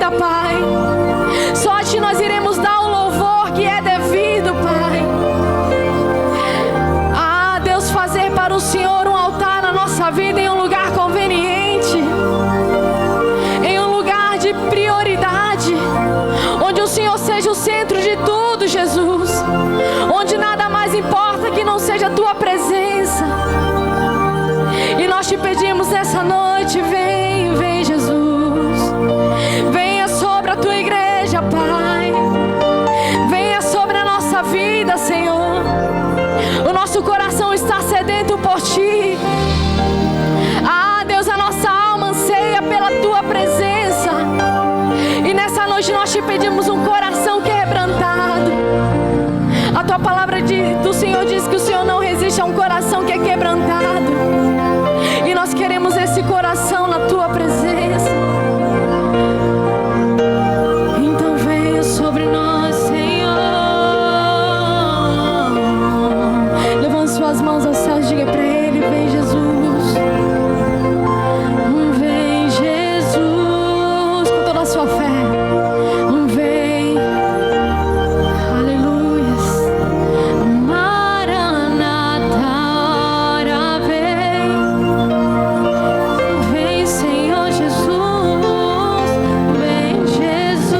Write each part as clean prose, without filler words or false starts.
vida, Pai. Só a Ti nós iremos dar o louvor que é devido, Pai. Ah, Deus, fazer para o Senhor um altar na nossa vida em um lugar conveniente, em um lugar de prioridade, onde o Senhor seja o centro de tudo, Jesus. Onde nada mais importa que não seja a Tua presença. E nós Te pedimos nessa noite, vem, vem, Jesus. Venha sobre a Tua igreja, Pai. Venha sobre a nossa vida, Senhor. O nosso coração está sedento por Ti. Ah, Deus, a nossa alma anseia pela Tua presença. E nessa noite nós Te pedimos um coração quebrantado. A Tua palavra do Senhor diz que o Senhor não resiste a um coração que é quebrantado. E nós queremos esse coração na Tua presença. Então venha sobre nós, Senhor. Levante suas mãos aos céus, diga para Ele, vem, Jesus. Vem, Jesus, com toda a sua fé. Vem, aleluias. Maranata, ora vem. Vem, Senhor Jesus. Vem, Jesus.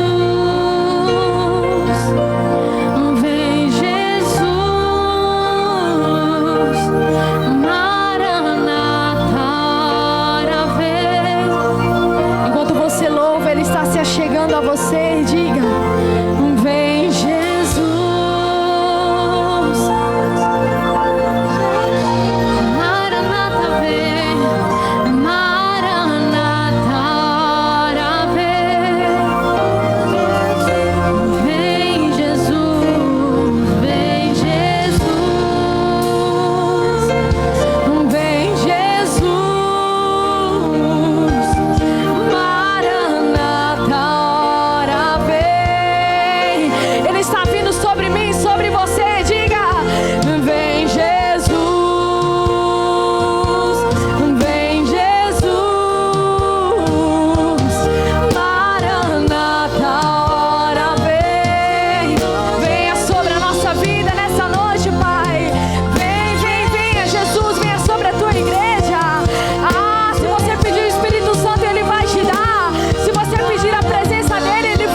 Vem, Jesus. Maranata, ora vem. Enquanto você louva, Ele está se achegando a você. Diga, vem, Jesus. Maranata, vem. Maranata, ora vem. Vem, Jesus. Vem, Jesus. Vem, Jesus. Maranata, ora vem. Ele está vindo sobre mim, sobre você. Diga, vem, Jesus. Vem, Jesus. Maranata, ora vem. Venha sobre a nossa vida nessa noite, Pai. Vem, vem, venha, Jesus, venha sobre a Tua igreja. Ah, se você pedir o Espírito Santo, Ele vai te dar. Se você pedir a presença dEle, Ele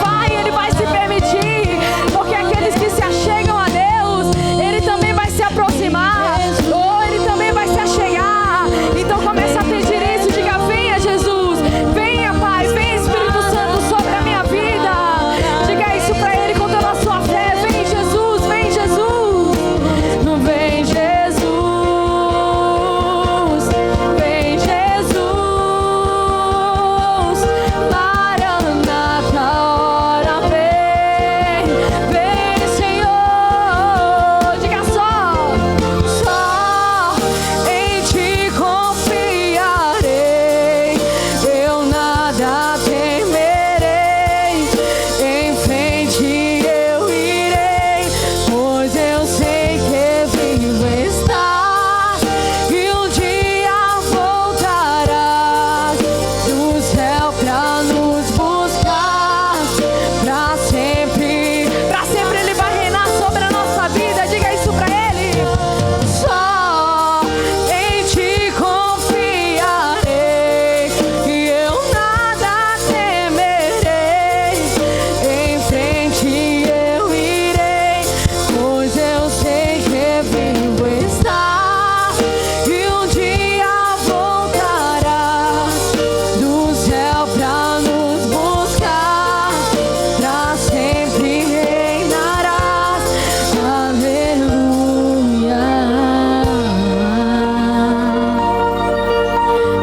vai se permitir. Porque aqueles que se achegam a Deus, Ele também vai se aproximar. Ou Ele também vai se achegar. Então começa a pedir isso, diga, venha, Jesus. Venha, Pai, venha, Espírito Santo, sobre a minha vida. Diga isso pra Ele com toda a sua fé. Vem, Jesus, vem, Jesus. Vem, Jesus. Vem, Jesus. Maranata, ora vem. Vem, Senhor. Diga só em Ti confiarei. Eu nada temerei. Em frente eu irei, pois eu sei que vivo estás e um dia voltarás do céu pra nos buscar. Pra sempre Ele vai reinar sobre a nossa vida. Diga isso pra Ele. Só em Ti confiarei e eu nada temerei. Em frente eu irei, pois eu sei que vivo estás e um dia voltarás do céu pra nos buscar. Pra sempre reinarás. Aleluia.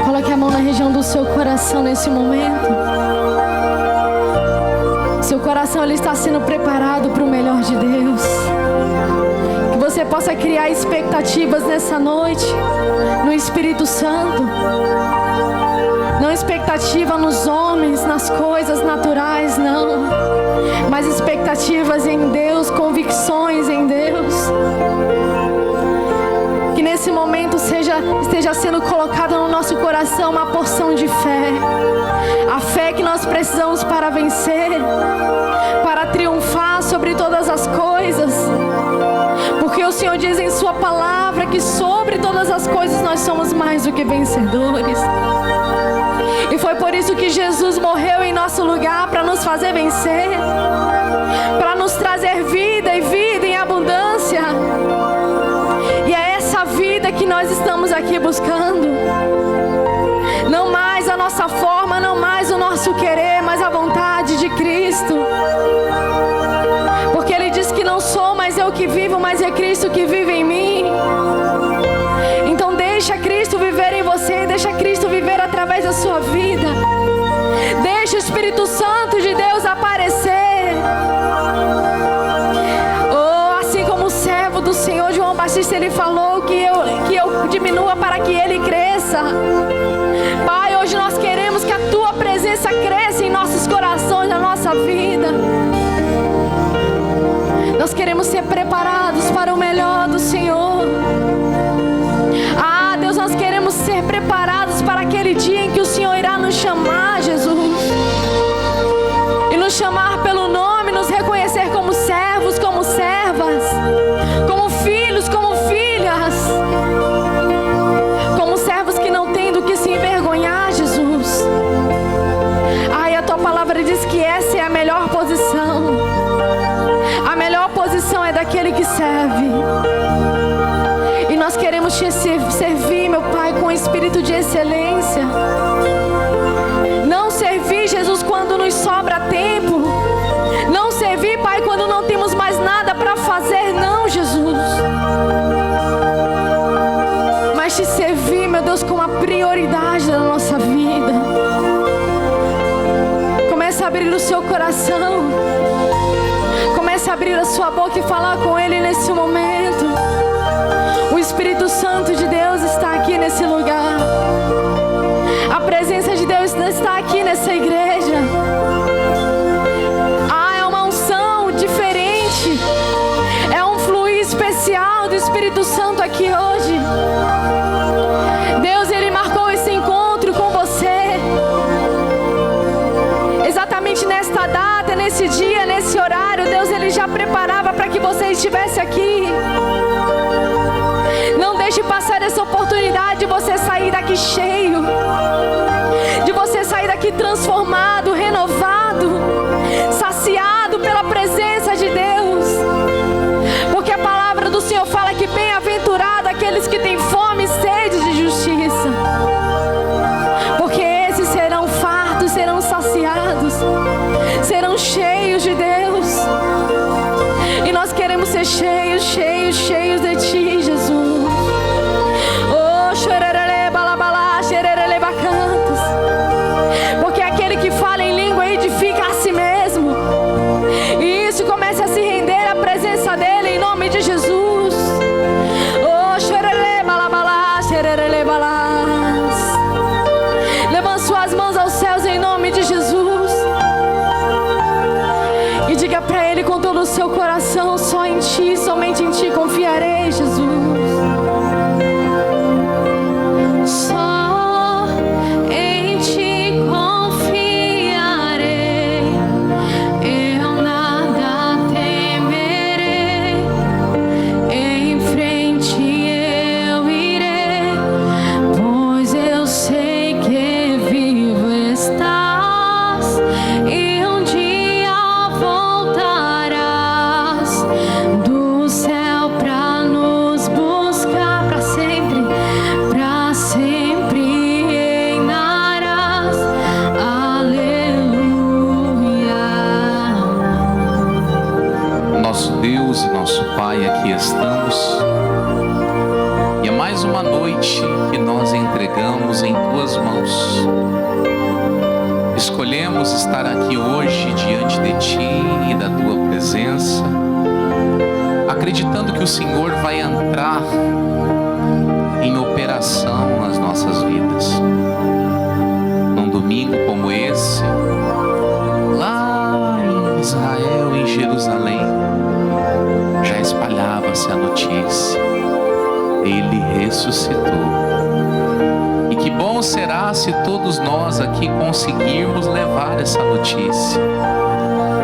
Coloque a mão na região do seu coração nesse momento. Seu coração, ele está sendo preparado para o melhor de Deus. Que você possa criar expectativas nessa noite no Espírito Santo. Não expectativa nos homens, nas coisas naturais, não. Mas expectativas em Deus, convicções em Deus. Que nesse nesse momento esteja sendo colocada no nosso coração uma porção de fé. A fé que nós precisamos para vencer, para triunfar sobre todas as coisas. Porque o Senhor diz em sua palavra que sobre todas as coisas nós somos mais do que vencedores. E foi por isso que Jesus morreu em nosso lugar, para nos fazer vencer, para nos trazer vida e vida em abundância. E é essa vida que nós estamos aqui buscando. Não mais a nossa forma, não mais o nosso querer, mas a vontade de Cristo. Porque Ele diz que não sou mais eu que vivo, mas é Cristo que vive em mim. Então deixa Cristo viver em você, deixa Cristo viver através da sua vida. Deixa o Espírito Santo de Deus aparecer. Oh, assim como o servo do Senhor João Batista, ele falou que eu diminua para que Ele cresça. Pai, hoje nós queremos que a Tua presença cresça em nossos corações, na nossa vida. Nós queremos ser preparados para o melhor do Senhor. Ah, Deus, nós queremos ser preparados para aquele dia em que o Senhor irá nos chamar, Jesus. E nos chamar pelo nome, nos reconhecer como servos, como servas, como filhos, como filhas. Como servos que não têm do que se envergonhar, Jesus. Ah, e a Tua palavra diz que essa é a melhor posição. A melhor posição é daquele que serve. E nós queremos Te servir, meu Pai, com espírito de excelência. Não servir, Jesus, quando nos sobra tempo. Não servir, Pai, quando não temos mais nada para fazer, não, Jesus. Mas Te servir, meu Deus, com a prioridade da nossa vida. Comece a abrir o seu coração. Comece a abrir a sua boca e falar com Ele nesse momento. O Espírito Santo de Deus está aqui nesse lugar. A presença de Deus está aqui nessa igreja. Ah, é uma unção diferente. É um fluir especial do Espírito Santo aqui hoje. Deus, Ele marcou esse encontro com você. Exatamente nesta data, nesse dia, nesse horário, Deus, Ele já preparava para que você estivesse aqui. Não deixe passar essa oportunidade de você sair daqui cheio, de você sair daqui transformado, renovado, saciado pela presença de Deus. Porque a palavra do Senhor fala que bem-aventurado aqueles que têm fome e sede de justiça, porque esses serão fartos, serão saciados, serão cheios de Deus. E nós queremos ser cheios, cheios, cheios de Ti, Jesus. Oh, xererele, balabalá, xererele, bacantos. Porque aquele que fala em língua edifica a si mesmo. E isso comece a se render à presença dEle em nome de Jesus. Oh, xererele, balabalá, xererele, balás. Levante suas mãos aos céus em nome de Jesus. E diga para Ele com todo o seu coração: só em Ti, somente em Ti confiarei, Jesus. Só em Ti confiarei, eu nada temerei, em frente eu irei, pois eu sei que vivo estás e um dia voltarás do céu pra nos buscar, pra sempre reinarás. Aleluia. Nosso Deus e nosso Pai, aqui estamos. E é mais uma noite que nós entregamos em Tuas mãos. Escolhemos estar aqui hoje diante de Ti e da Tua presença, acreditando que o Senhor vai entrar em operação nas nossas vidas. Num domingo como esse, lá em Israel, em Jerusalém, já espalhava-se a notícia Ele ressuscitou. E que bom será se todos nós aqui conseguirmos levar essa notícia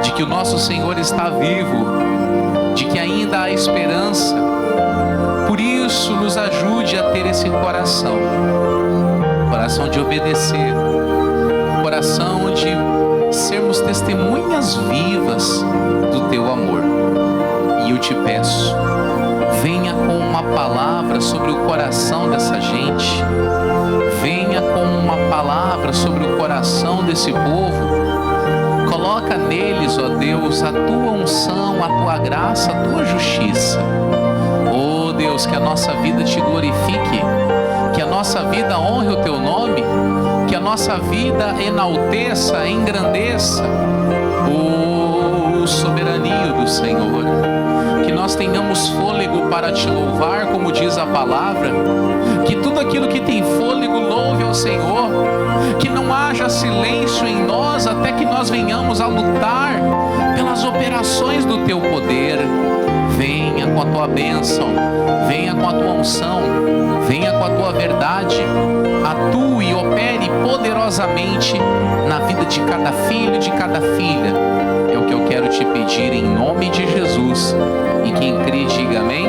de que o nosso Senhor está vivo, de que ainda há esperança. Por isso, nos ajude a ter esse coração de obedecer, coração de sermos testemunhas vivas do teu amor. E eu te peço, venha com uma palavra sobre o coração dessa gente, venha com uma palavra sobre o coração desse povo. Coloca neles, ó Deus, a tua unção, a tua graça, a tua justiça. Oh Deus, que a nossa vida te glorifique, que a nossa vida honre o teu nome, que a nossa vida enalteça, engrandeça o soberania do Senhor. Que nós tenhamos fôlego para te louvar, como diz a palavra. Que tudo aquilo que tem fôlego louve ao Senhor. Que não haja silêncio em nós até que nós venhamos a lutar pelas operações do teu poder. Venha com a tua bênção, venha com a tua unção, venha com a tua verdade, atue e opere poderosamente na vida de cada filho, de cada filha. É o que eu quero te pedir em nome de Jesus. E quem crê, diga amém.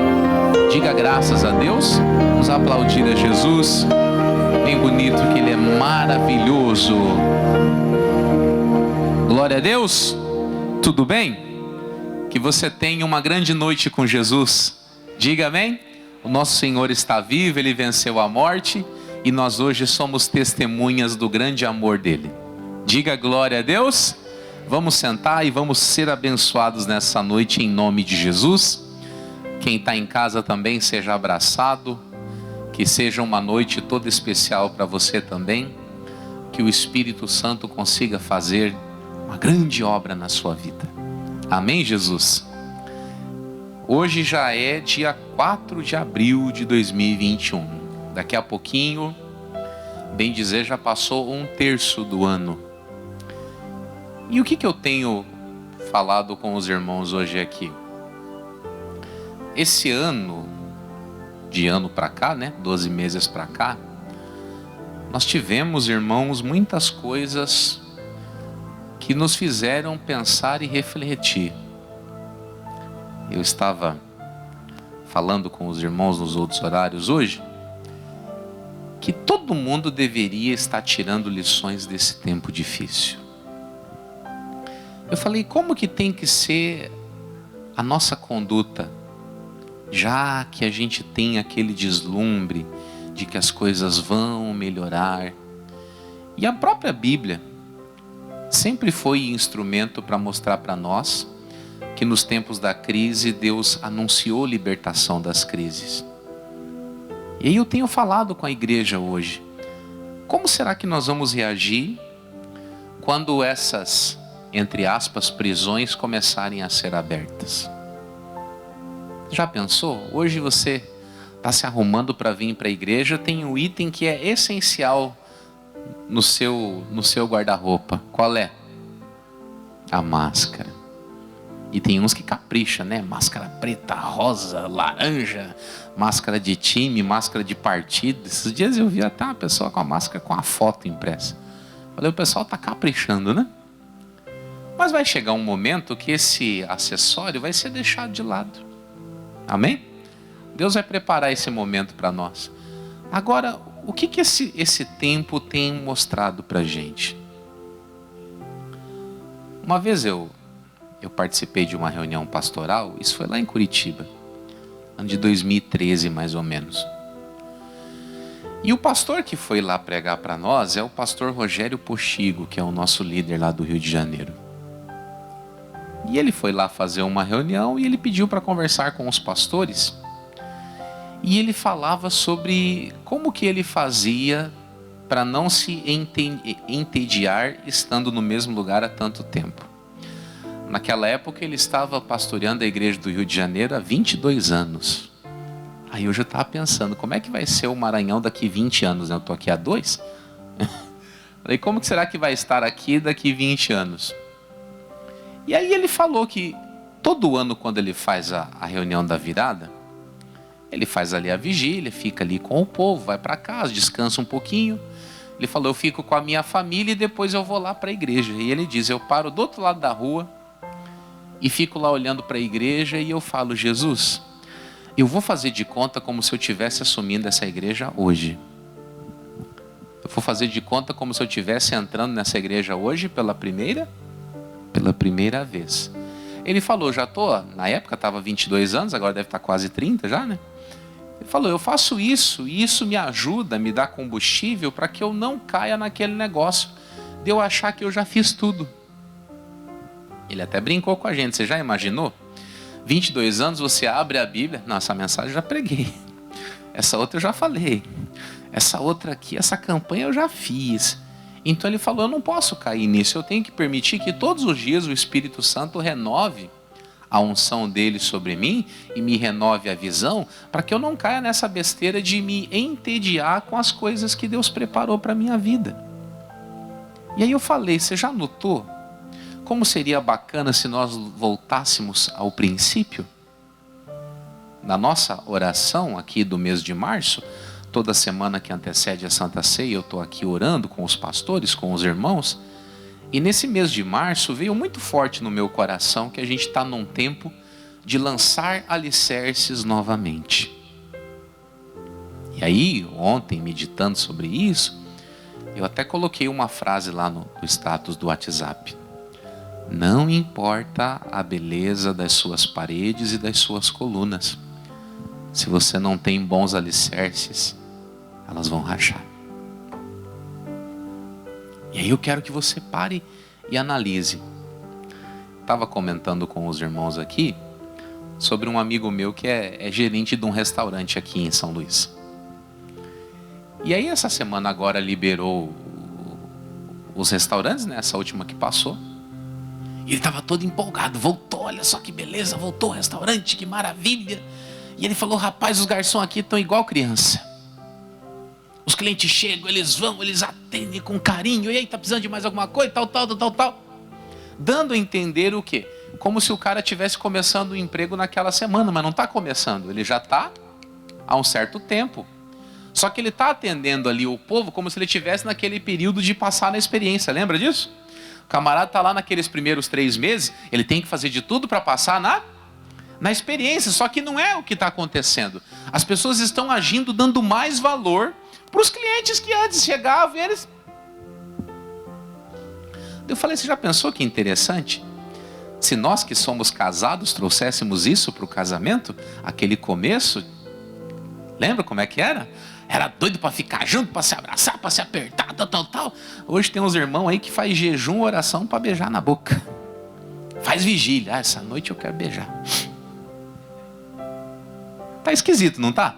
Diga graças a Deus. Vamos aplaudir a Jesus. Bem bonito, que Ele é maravilhoso. Glória a Deus. Tudo bem? Que você tenha uma grande noite com Jesus. Diga amém. O nosso Senhor está vivo, Ele venceu a morte e nós hoje somos testemunhas do grande amor dEle. Diga glória a Deus. Vamos sentar e vamos ser abençoados nessa noite em nome de Jesus. Quem está em casa também seja abraçado. Que seja uma noite toda especial para você também. Que o Espírito Santo consiga fazer uma grande obra na sua vida. Amém, Jesus? Hoje já é dia 4 de abril de 2021. Daqui a pouquinho, bem dizer, já passou 1/3 do ano. E o que eu tenho falado com os irmãos hoje aqui? Esse ano, de ano para cá, né? 12 meses para cá, nós tivemos, irmãos, muitas coisas que nos fizeram pensar e refletir. Eu estava falando com os irmãos nos outros horários hoje, que todo mundo deveria estar tirando lições desse tempo difícil. Eu falei, como que tem que ser a nossa conduta, já que a gente tem aquele deslumbre de que as coisas vão melhorar. E a própria Bíblia sempre foi instrumento para mostrar para nós que nos tempos da crise Deus anunciou libertação das crises. E aí eu tenho falado com a igreja hoje, como será que nós vamos reagir quando essas, entre aspas, prisões começarem a ser abertas? Já pensou? Hoje você está se arrumando para vir para a igreja, tem um item que é essencial no seu guarda-roupa. Qual é? A máscara. E tem uns que capricham, né? Máscara preta, rosa, laranja, máscara de time, máscara de partido. Esses dias eu vi até uma pessoa com a máscara com a foto impressa. Falei, o pessoal está caprichando, né? Mas vai chegar um momento que esse acessório vai ser deixado de lado. Amém? Deus vai preparar esse momento para nós. Agora, o que esse tempo tem mostrado para a gente? Uma vez eu participei de uma reunião pastoral, isso foi lá em Curitiba, ano de 2013 mais ou menos. E o pastor que foi lá pregar para nós é o pastor Rogério Pochigo, que é o nosso líder lá do Rio de Janeiro. E ele foi lá fazer uma reunião e ele pediu para conversar com os pastores. E ele falava sobre como que ele fazia para não se entediar estando no mesmo lugar há tanto tempo. Naquela época ele estava pastoreando a igreja do Rio de Janeiro há 22 anos. Aí eu já estava pensando, como é que vai ser o Maranhão daqui 20 anos? Eu estou aqui há 2? Falei, como que será que vai estar aqui daqui 20 anos? E aí ele falou que todo ano, quando ele faz a reunião da virada, Ele faz ali a vigília, fica ali com o povo, vai para casa, descansa um pouquinho. Ele falou, eu fico com a minha família e depois eu vou lá para a igreja. E ele diz, eu paro do outro lado da rua e fico lá olhando para a igreja e eu falo, Jesus, eu vou fazer de conta como se eu estivesse assumindo essa igreja hoje. Eu vou fazer de conta como se eu estivesse entrando nessa igreja hoje pela primeira vez. Ele falou, na época estava 22 anos, agora deve estar quase 30 já, né? Ele falou, eu faço isso, e isso me ajuda, me dá combustível para que eu não caia naquele negócio de eu achar que eu já fiz tudo. Ele até brincou com a gente, você já imaginou? 22 anos, você abre a Bíblia, não, essa mensagem eu já preguei, essa outra eu já falei, essa outra aqui, essa campanha eu já fiz. Então ele falou, eu não posso cair nisso, eu tenho que permitir que todos os dias o Espírito Santo renove a unção dele sobre mim e me renove a visão, para que eu não caia nessa besteira de me entediar com as coisas que Deus preparou para a minha vida. E aí eu falei, você já notou como seria bacana se nós voltássemos ao princípio? Na nossa oração aqui do mês de março, toda semana que antecede a Santa Ceia, eu estou aqui orando com os pastores, com os irmãos. E nesse mês de março veio muito forte no meu coração que a gente está num tempo de lançar alicerces novamente. E aí, ontem, meditando sobre isso, eu até coloquei uma frase lá no status do WhatsApp. Não importa a beleza das suas paredes e das suas colunas. Se você não tem bons alicerces, elas vão rachar. E aí eu quero que você pare e analise. Estava comentando com os irmãos aqui sobre um amigo meu que é gerente de um restaurante aqui em São Luís. E aí essa semana agora liberou os restaurantes, né? Essa última que passou. E ele estava todo empolgado, voltou, olha só que beleza, voltou o restaurante, que maravilha. E ele falou, rapaz, os garçons aqui estão igual criança. Os clientes chegam, eles vão, eles atendem com carinho. E aí, tá precisando de mais alguma coisa? Tal. Dando a entender o quê? Como se o cara estivesse começando o emprego naquela semana, mas não está começando. Ele já está há um certo tempo. Só que ele está atendendo ali o povo como se ele estivesse naquele período de passar na experiência. Lembra disso? O camarada está lá naqueles primeiros 3 meses, ele tem que fazer de tudo para passar na experiência. Só que não é o que está acontecendo. As pessoas estão agindo dando mais valor para os clientes que antes chegavam e eles... Eu falei, você já pensou que interessante? Se nós que somos casados trouxéssemos isso para o casamento, aquele começo, lembra como é que era? Era doido para ficar junto, para se abraçar, para se apertar, tal. Hoje tem uns irmãos aí que faz jejum, oração para beijar na boca. Faz vigília, essa noite eu quero beijar. Tá esquisito, não tá?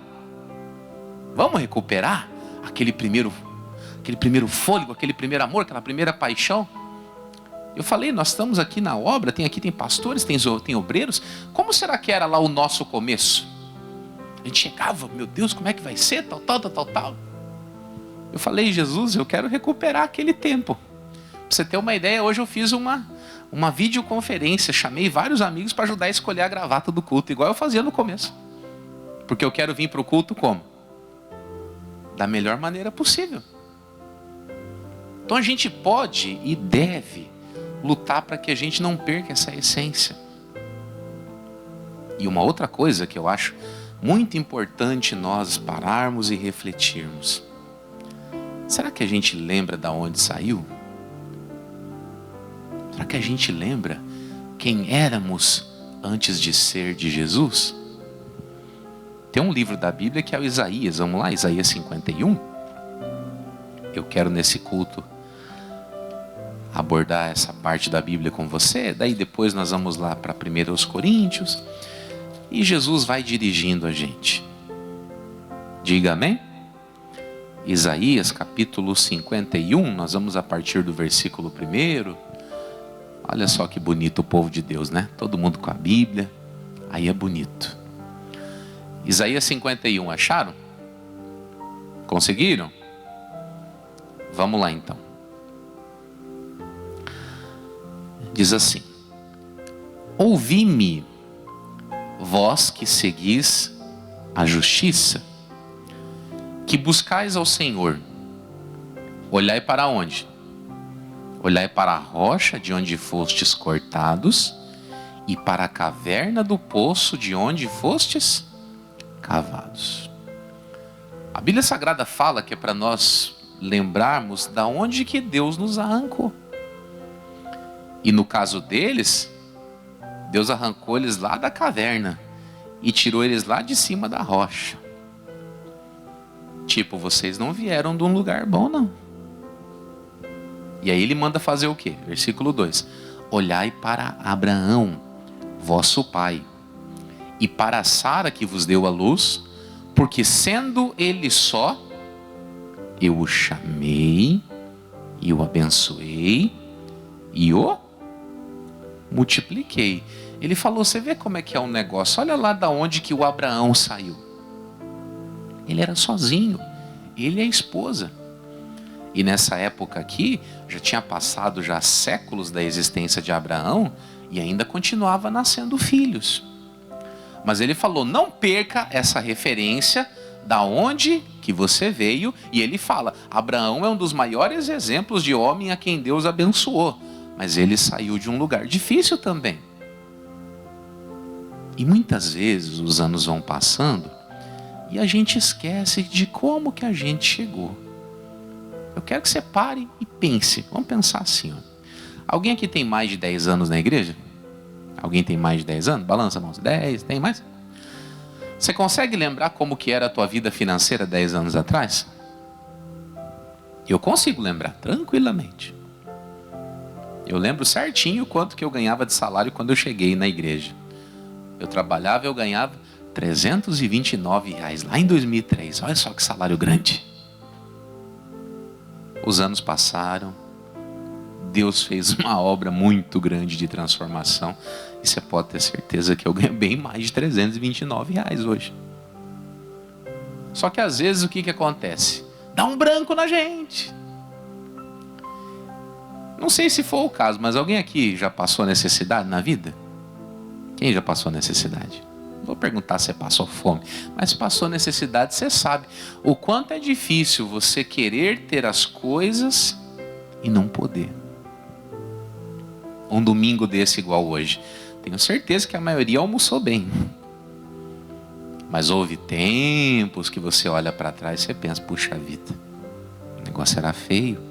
Vamos recuperar aquele primeiro fôlego, aquele primeiro amor, aquela primeira paixão. Eu falei, nós estamos aqui na obra, tem pastores, tem obreiros. Como será que era lá o nosso começo? A gente chegava, meu Deus, como é que vai ser? Tal. Eu falei, Jesus, eu quero recuperar aquele tempo. Pra você ter uma ideia, hoje eu fiz uma videoconferência, chamei vários amigos para ajudar a escolher a gravata do culto, igual eu fazia no começo. Porque eu quero vir para o culto como? Da melhor maneira possível. Então a gente pode e deve lutar para que a gente não perca essa essência. E uma outra coisa que eu acho muito importante nós pararmos e refletirmos. Será que a gente lembra de onde saiu? Será que a gente lembra quem éramos antes de ser de Jesus? Tem um livro da Bíblia que é o Isaías. Vamos lá, Isaías 51. Eu quero nesse culto abordar essa parte da Bíblia com você. Daí depois nós vamos lá para 1 Coríntios. E Jesus vai dirigindo a gente. Diga amém? Isaías capítulo 51. Nós vamos a partir do versículo 1. Olha só que bonito o povo de Deus, né? Todo mundo com a Bíblia. Aí é bonito. Isaías 51, acharam? Conseguiram? Vamos lá então. Diz assim: ouvi-me, vós que seguis a justiça, que buscais ao Senhor, olhai para onde? Olhai para a rocha de onde fostes cortados e para a caverna do poço de onde fostes cavados. A Bíblia Sagrada fala que é para nós lembrarmos da onde que Deus nos arrancou. E no caso deles, Deus arrancou eles lá da caverna e tirou eles lá de cima da rocha. Tipo, vocês não vieram de um lugar bom, não. E aí ele manda fazer o quê? Versículo 2. Olhai para Abraão, vosso pai, e para Sara que vos deu a luz, porque sendo ele só, eu o chamei, e o abençoei, e o multipliquei. Ele falou, você vê como é que é um negócio, olha lá da onde que o Abraão saiu. Ele era sozinho, ele e a esposa. E nessa época aqui, já tinha passado já séculos da existência de Abraão, e ainda continuava nascendo filhos. Mas ele falou, não perca essa referência da onde que você veio. E ele fala, Abraão é um dos maiores exemplos de homem a quem Deus abençoou. Mas ele saiu de um lugar difícil também. E muitas vezes os anos vão passando e a gente esquece de como que a gente chegou. Eu quero que você pare e pense. Vamos pensar assim, ó. Alguém aqui tem mais de 10 anos na igreja? Alguém tem mais de 10 anos? Balança a mão. 10, tem mais? Você consegue lembrar como que era a tua vida financeira 10 anos atrás? Eu consigo lembrar, tranquilamente. Eu lembro certinho quanto que eu ganhava de salário quando eu cheguei na igreja. Eu trabalhava e eu ganhava R$329 lá em 2003. Olha só que salário grande. Os anos passaram. Deus fez uma obra muito grande de transformação. E você pode ter certeza que eu ganho bem mais de R$329 hoje. Só que às vezes o que acontece? Dá um branco na gente. Não sei se foi o caso, mas alguém aqui já passou necessidade na vida? Quem já passou necessidade? Não vou perguntar se passou fome, mas se passou necessidade, você sabe o quanto é difícil você querer ter as coisas e não poder. Um domingo desse igual hoje, tenho certeza que a maioria almoçou bem. Mas houve tempos que você olha para trás e você pensa, puxa vida, o negócio era feio.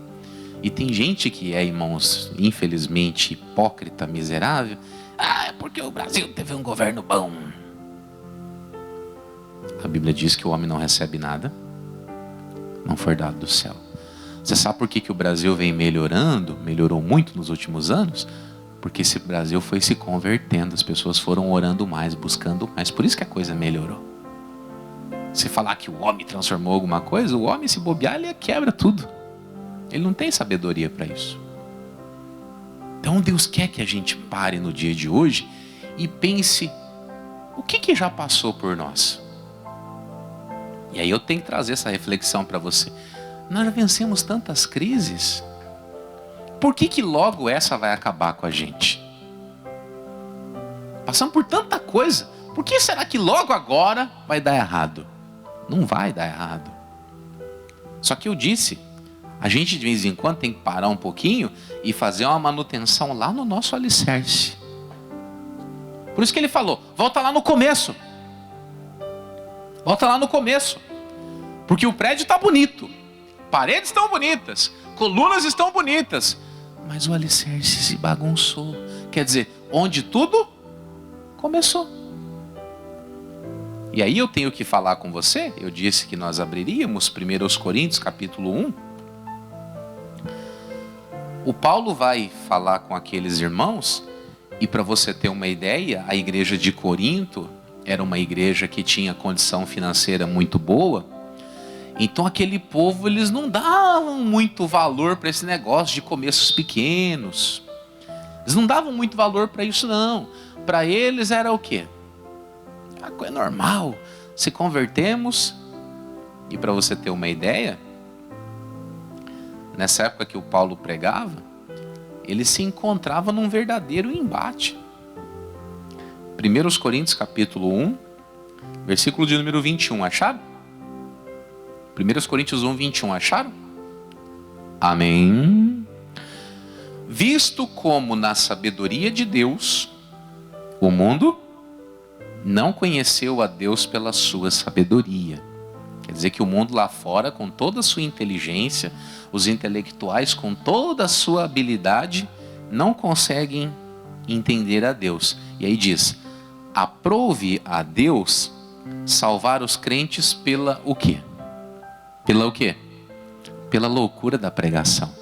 E tem gente que é, irmãos, infelizmente hipócrita, miserável. É porque o Brasil teve um governo bom. A Bíblia diz que o homem não recebe nada, não foi dado do céu. Você sabe por que o Brasil vem melhorando? Melhorou muito nos últimos anos? Porque esse Brasil foi se convertendo. As pessoas foram orando mais, buscando mais. Por isso que a coisa melhorou. Se falar que o homem transformou alguma coisa, o homem, se bobear, ele quebra tudo. Ele não tem sabedoria para isso. Então Deus quer que a gente pare no dia de hoje e pense, o que já passou por nós? E aí eu tenho que trazer essa reflexão para você. Nós já vencemos tantas crises. Por que logo essa vai acabar com a gente? Passamos por tanta coisa. Por que será que logo agora vai dar errado? Não vai dar errado. Só que eu disse, a gente de vez em quando tem que parar um pouquinho e fazer uma manutenção lá no nosso alicerce. Por isso que ele falou, volta lá no começo. Volta lá no começo. Porque o prédio está bonito. Paredes estão bonitas. Colunas estão bonitas. Mas o alicerce se bagunçou. Quer dizer, onde tudo começou. E aí eu tenho que falar com você. Eu disse que nós abriríamos 1 Coríntios capítulo 1. O Paulo vai falar com aqueles irmãos. E para você ter uma ideia, a igreja de Corinto era uma igreja que tinha condição financeira muito boa. Então aquele povo, eles não davam muito valor para esse negócio de começos pequenos. Eles não davam muito valor para isso não. Para eles era o quê? A coisa normal. Se convertemos. E para você ter uma ideia, nessa época que o Paulo pregava, ele se encontrava num verdadeiro embate. 1 Coríntios capítulo 1, Versículo de número 21, acharam? 1 Coríntios 1, 21, acharam? Amém. Visto como na sabedoria de Deus, o mundo não conheceu a Deus pela sua sabedoria. Quer dizer que o mundo lá fora, com toda a sua inteligência, os intelectuais com toda a sua habilidade, não conseguem entender a Deus. E aí diz, aprove a Deus salvar os crentes pela o quê? Pela o quê? Pela loucura da pregação.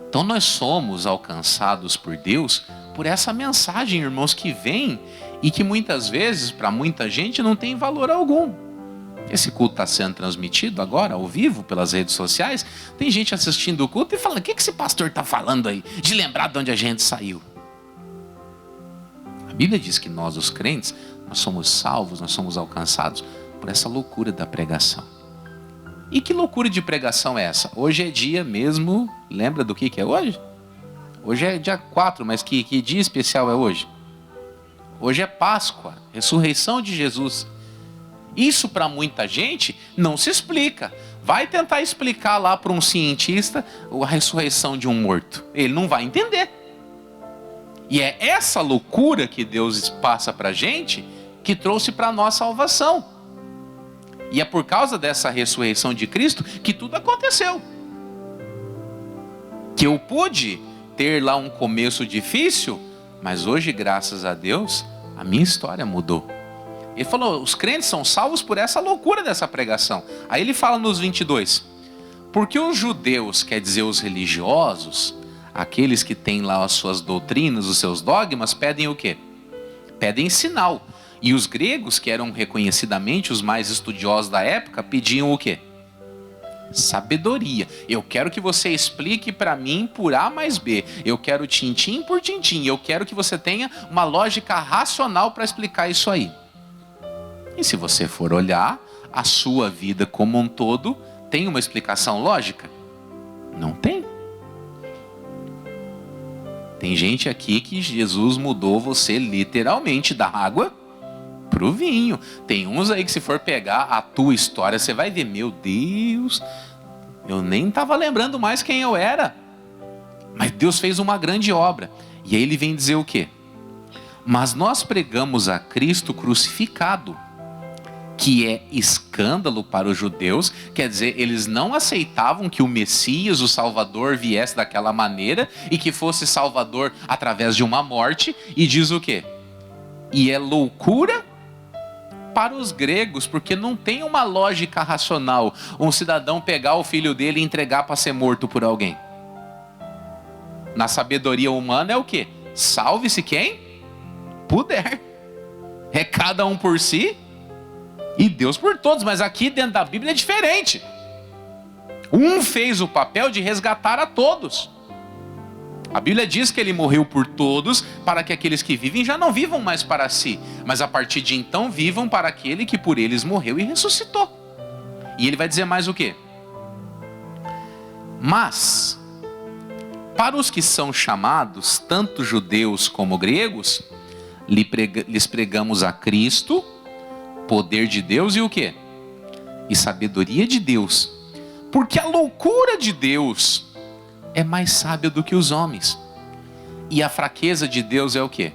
Então nós somos alcançados por Deus por essa mensagem, irmãos, que vem e que muitas vezes, para muita gente, não tem valor algum. Esse culto está sendo transmitido agora, ao vivo, pelas redes sociais. Tem gente assistindo o culto e falando, o que esse pastor está falando aí? De lembrar de onde a gente saiu. A Bíblia diz que nós, os crentes, nós somos salvos, nós somos alcançados por essa loucura da pregação. E que loucura de pregação é essa? Hoje é dia mesmo, lembra do que é hoje? Hoje é dia 4, mas que dia especial é hoje? Hoje é Páscoa, ressurreição de Jesus. Isso para muita gente não se explica. Vai tentar explicar lá para um cientista a ressurreição de um morto. Ele não vai entender. E é essa loucura que Deus passa para a gente que trouxe para nós salvação. E é por causa dessa ressurreição de Cristo que tudo aconteceu. Que eu pude ter lá um começo difícil, mas hoje, graças a Deus, a minha história mudou. Ele falou, os crentes são salvos por essa loucura dessa pregação. Aí ele fala nos 22, porque os judeus, quer dizer os religiosos, aqueles que têm lá as suas doutrinas, os seus dogmas, pedem o quê? Pedem sinal. E os gregos, que eram reconhecidamente os mais estudiosos da época, pediam o quê? Sabedoria. Eu quero que você explique para mim por A mais B. Eu quero tintim por tintim. Eu quero que você tenha uma lógica racional para explicar isso aí. E se você for olhar, a sua vida como um todo tem uma explicação lógica? Não tem. Tem gente aqui que Jesus mudou você literalmente da água para o vinho. Tem uns aí que se for pegar a tua história, você vai ver, meu Deus, eu nem estava lembrando mais quem eu era. Mas Deus fez uma grande obra. E aí ele vem dizer o quê? Mas nós pregamos a Cristo crucificado, que é escândalo para os judeus. Quer dizer, eles não aceitavam que o Messias, o Salvador, viesse daquela maneira e que fosse Salvador através de uma morte. E diz o quê? E é loucura para os gregos, porque não tem uma lógica racional um cidadão pegar o filho dele e entregar para ser morto por alguém. Na sabedoria humana é o quê? Salve-se quem puder. É cada um por si e Deus por todos. Mas aqui dentro da Bíblia é diferente. Um fez o papel de resgatar a todos. A Bíblia diz que ele morreu por todos, para que aqueles que vivem já não vivam mais para si, mas a partir de então vivam para aquele que por eles morreu e ressuscitou. E ele vai dizer mais o quê? Mas, para os que são chamados, tanto judeus como gregos, lhes pregamos a Cristo, poder de Deus e o quê? E sabedoria de Deus. Porque a loucura de Deus é mais sábia do que os homens. E a fraqueza de Deus é o quê?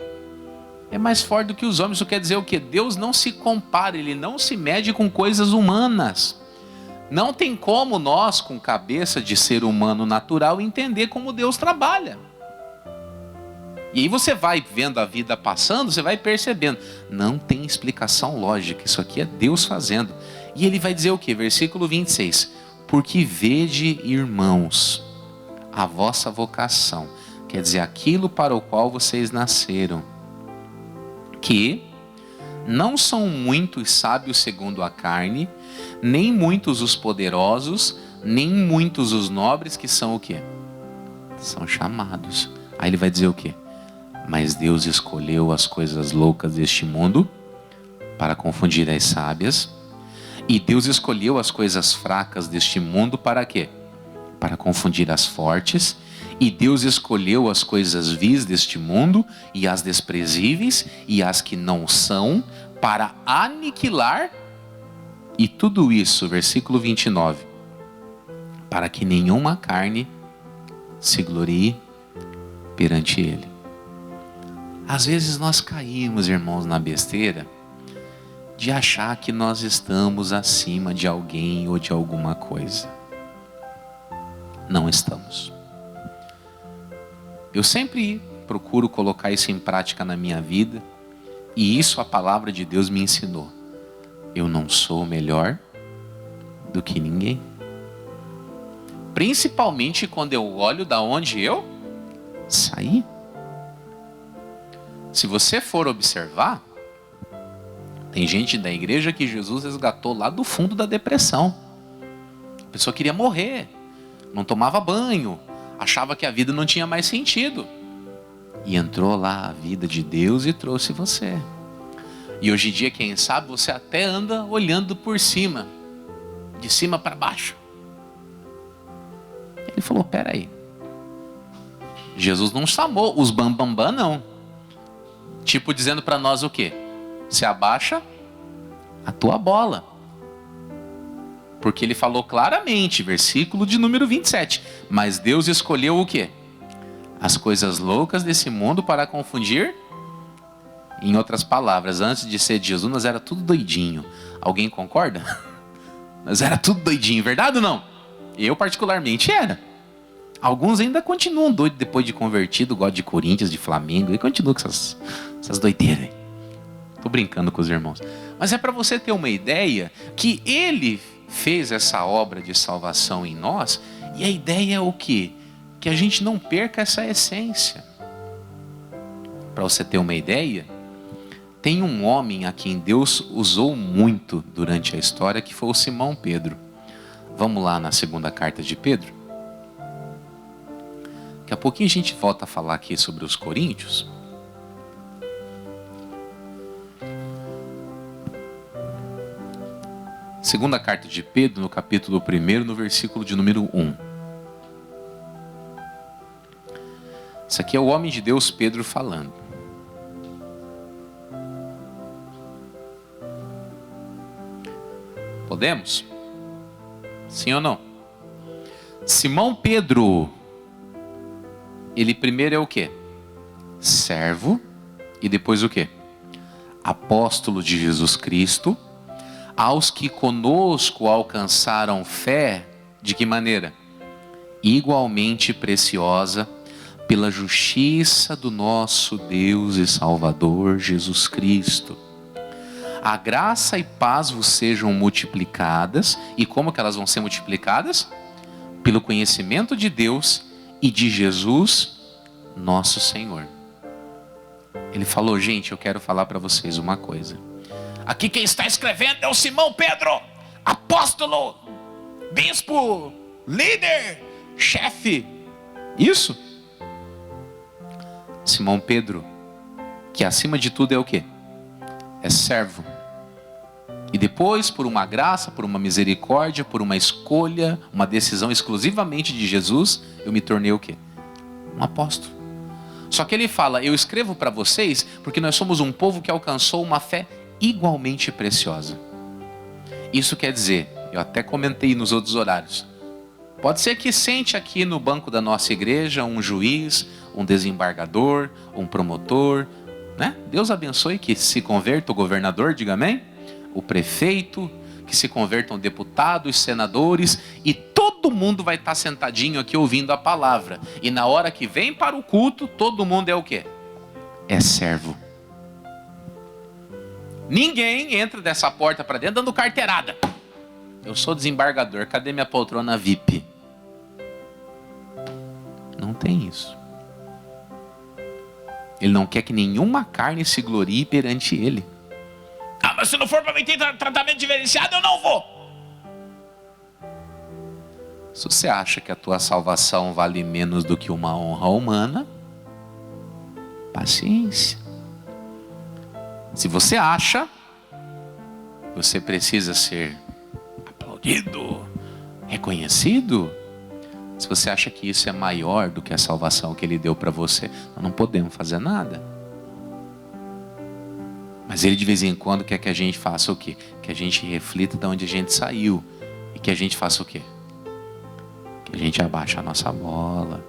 É mais forte do que os homens. Isso quer dizer o quê? Deus não se compara, Ele não se mede com coisas humanas. Não tem como nós, com cabeça de ser humano natural, entender como Deus trabalha. E aí você vai vendo a vida passando, você vai percebendo. Não tem explicação lógica, isso aqui é Deus fazendo. E Ele vai dizer o quê? Versículo 26. Porque vede, irmãos, a vossa vocação, quer dizer, aquilo para o qual vocês nasceram, que não são muitos sábios segundo a carne, nem muitos os poderosos, nem muitos os nobres, que são o quê? São chamados. Aí ele vai dizer o quê? Mas Deus escolheu as coisas loucas deste mundo para confundir as sábias, e Deus escolheu as coisas fracas deste mundo para quê? Para confundir as fortes. E Deus escolheu as coisas vis deste mundo e as desprezíveis e as que não são, para aniquilar, e tudo isso, versículo 29, para que nenhuma carne se glorie perante ele. Às vezes nós caímos, irmãos, na besteira de achar que nós estamos acima de alguém ou de alguma coisa. Não estamos. Eu sempre procuro colocar isso em prática na minha vida, e isso a palavra de Deus me ensinou. Eu não sou melhor do que ninguém. Principalmente quando eu olho da onde eu saí. Se você for observar, tem gente da igreja que Jesus resgatou lá do fundo da depressão. A pessoa queria morrer, não tomava banho, achava que a vida não tinha mais sentido. E entrou lá a vida de Deus e trouxe você. E hoje em dia, quem sabe, você até anda olhando por cima, de cima para baixo. Ele falou, peraí, Jesus não chamou os bambambam não. Tipo dizendo para nós o quê? Se abaixa a tua bola. Porque ele falou claramente, versículo de número 27. Mas Deus escolheu o quê? As coisas loucas desse mundo para confundir. Em outras palavras, antes de ser de Jesus, nós era tudo doidinho. Alguém concorda? Nós era tudo doidinho, verdade ou não? Eu particularmente era. Alguns ainda continuam doidos depois de convertido, gostam de Corinthians, de Flamengo, e continuam com essas doideiras aí. Estou brincando com os irmãos. Mas é para você ter uma ideia que ele fez essa obra de salvação em nós, e a ideia é o quê? Que a gente não perca essa essência. Para você ter uma ideia, tem um homem a quem Deus usou muito durante a história, que foi o Simão Pedro. Vamos lá na segunda carta de Pedro. Daqui a pouquinho a gente volta a falar aqui sobre os coríntios. Segunda carta de Pedro, no capítulo 1, no versículo de número 1. Isso aqui é o homem de Deus Pedro falando. Podemos? Sim ou não? Simão Pedro, ele primeiro é o quê? Servo, e depois o quê? Apóstolo de Jesus Cristo, aos que conosco alcançaram fé, de que maneira? Igualmente preciosa, pela justiça do nosso Deus e Salvador Jesus Cristo. A graça e paz vos sejam multiplicadas. E como que elas vão ser multiplicadas? Pelo conhecimento de Deus e de Jesus, nosso Senhor. Ele falou, gente, eu quero falar para vocês uma coisa. Aqui quem está escrevendo é o Simão Pedro, apóstolo, bispo, líder, chefe. Isso. Simão Pedro, que acima de tudo é o quê? É servo. E depois, por uma graça, por uma misericórdia, por uma escolha, uma decisão exclusivamente de Jesus, eu me tornei o quê? Um apóstolo. Só que ele fala, eu escrevo para vocês porque nós somos um povo que alcançou uma fé igualmente preciosa. Isso quer dizer, eu até comentei nos outros horários, pode ser que sente aqui no banco da nossa igreja um juiz, um desembargador, um promotor, né? Deus abençoe que se converta o governador, diga amém? O prefeito, que se convertam deputados, senadores, e todo mundo vai estar sentadinho aqui ouvindo a palavra. E na hora que vem para o culto, todo mundo é o quê? É servo. Ninguém entra dessa porta para dentro dando carteirada. Eu sou desembargador, cadê minha poltrona VIP? Não tem isso. Ele não quer que nenhuma carne se glorie perante ele. Ah, mas se não for para mim ter tratamento diferenciado, eu não vou. Se você acha que a tua salvação vale menos do que uma honra humana, paciência. Se você acha que você precisa ser aplaudido, reconhecido, se você acha que isso é maior do que a salvação que ele deu para você, nós não podemos fazer nada. Mas Ele de vez em quando quer que a gente faça o quê? Que a gente reflita de onde a gente saiu. E que a gente faça o quê? Que a gente abaixe a nossa bola.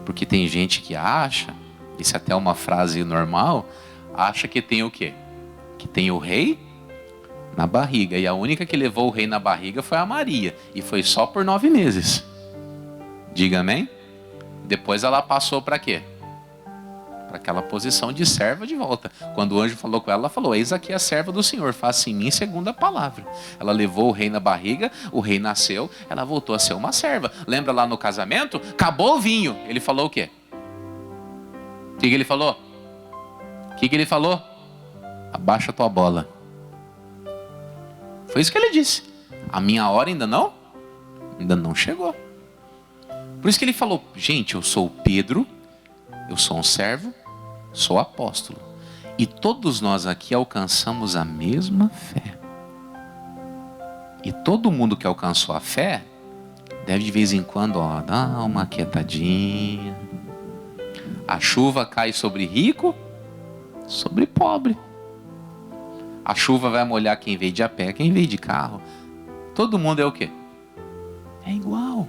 Porque tem gente que acha, isso é até uma frase normal, acha que tem o quê? Que tem o rei na barriga. E a única que levou o rei na barriga foi a Maria. E foi só por 9 meses. Diga amém? Depois ela passou para quê? Para aquela posição de serva de volta. Quando o anjo falou com ela, ela falou: eis aqui a serva do Senhor, faça em mim segundo a palavra. Ela levou o rei na barriga, o rei nasceu, ela voltou a ser uma serva. Lembra lá no casamento? Acabou o vinho. Ele falou o quê? O que ele falou? O que ele falou? Abaixa a tua bola. Foi isso que ele disse. A minha hora ainda não chegou. Por isso que ele falou: gente, eu sou Pedro, eu sou um servo, sou apóstolo. E todos nós aqui alcançamos a mesma fé. E todo mundo que alcançou a fé deve de vez em quando dar uma quietadinha. A chuva cai sobre rico, sobre pobre. A chuva vai molhar quem veio de a pé, quem veio de carro. Todo mundo é o quê? É igual.